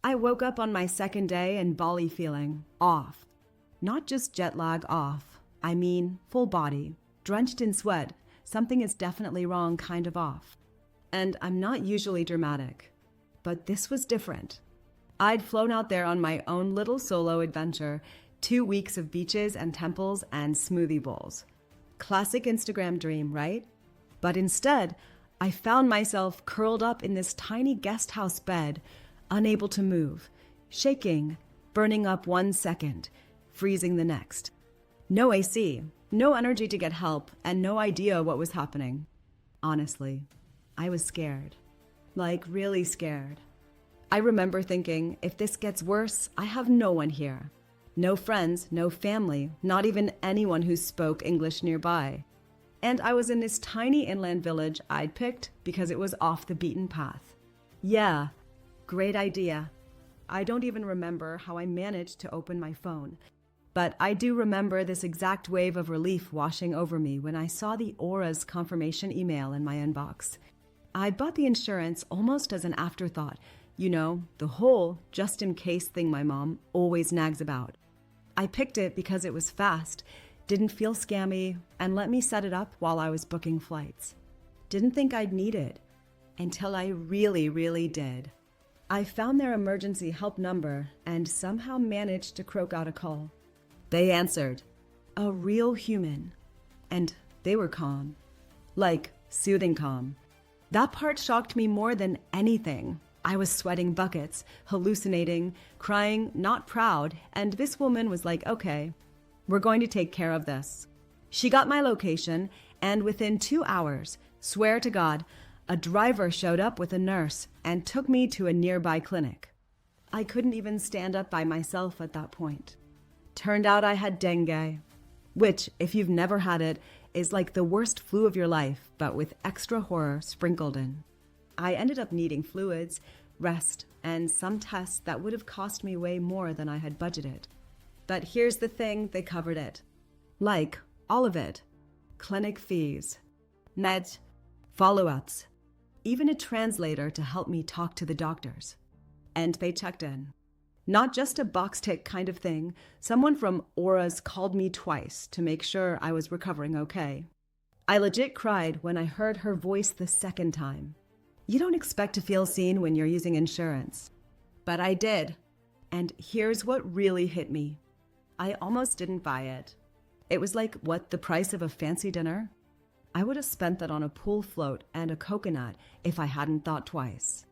I woke up on my second day in Bali feeling off. Not just jet lag off, I mean full body, drenched in sweat, something is definitely wrong kind of off. And I'm not usually dramatic, but this was different. I'd flown out there on my own little solo adventure, 2 weeks of beaches and temples and smoothie bowls. Classic Instagram dream, right? But instead, I found myself curled up in this tiny guest house bed, unable to move, shaking, burning up 1 second, freezing the next. No AC, no energy to get help, and no idea what was happening. Honestly, I was scared. Like, really scared. I remember thinking, if this gets worse, I have no one here. No friends, no family, not even anyone who spoke English nearby. And I was in this tiny inland village I'd picked because it was off the beaten path. Yeah, great idea. I don't even remember how I managed to open my phone. But I do remember this exact wave of relief washing over me when I saw the Aura's confirmation email in my inbox. I bought the insurance almost as an afterthought. You know, the whole just-in-case thing my mom always nags about. I picked it because it was fast, didn't feel scammy, and let me set it up while I was booking flights. Didn't think I'd need it, until I really did. I found their emergency help number and somehow managed to croak out a call. They answered. A real human. And they were calm. Like, soothing calm. That part shocked me more than anything. I was sweating buckets, hallucinating, crying, not proud, and this woman was like, okay, we're going to take care of this. She got my location, and within 2 hours, swear to God, a driver showed up with a nurse and took me to a nearby clinic. I couldn't even stand up by myself at that point. Turned out I had dengue, which, if you've never had it, is like the worst flu of your life, but with extra horror sprinkled in. I ended up needing fluids, rest, and some tests that would have cost me way more than I had budgeted. But here's the thing, they covered it. Like, all of it. Clinic fees, meds, follow-ups, even a translator to help me talk to the doctors. And they checked in. Not just a box tick kind of thing, someone from Aura's called me twice to make sure I was recovering okay. I legit cried when I heard her voice the second time. You don't expect to feel seen when you're using insurance. But I did. And here's what really hit me. I almost didn't buy it. It was like, what, the price of a fancy dinner? I would have spent that on a pool float and a coconut if I hadn't thought twice.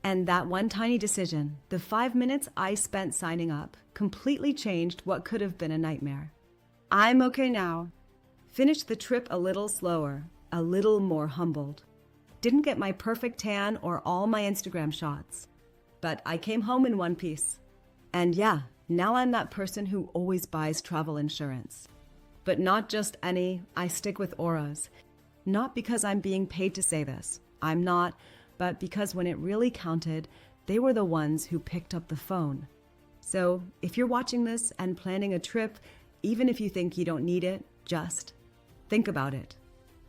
And that one tiny decision, the 5 minutes I spent signing up, completely changed what could have been a nightmare. I'm okay now. Finished the trip a little slower, a little more humbled. Didn't get my perfect tan or all my Instagram shots. But I came home in one piece. And yeah, now I'm that person who always buys travel insurance. But not just any, I stick with Aura's. Not because I'm being paid to say this. I'm not, but because when it really counted, they were the ones who picked up the phone. So if you're watching this and planning a trip, even if you think you don't need it, just think about it.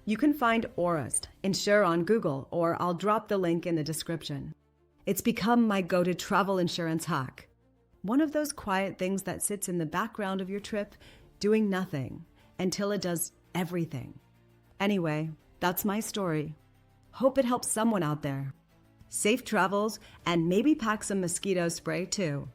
You can find Aura's Insure on Google, or I'll drop the link in the description. It's become my go-to travel insurance hack. One of those quiet things that sits in the background of your trip, doing nothing, until it does everything. Anyway, that's my story. Hope it helps someone out there. Safe travels, and maybe pack some mosquito spray too.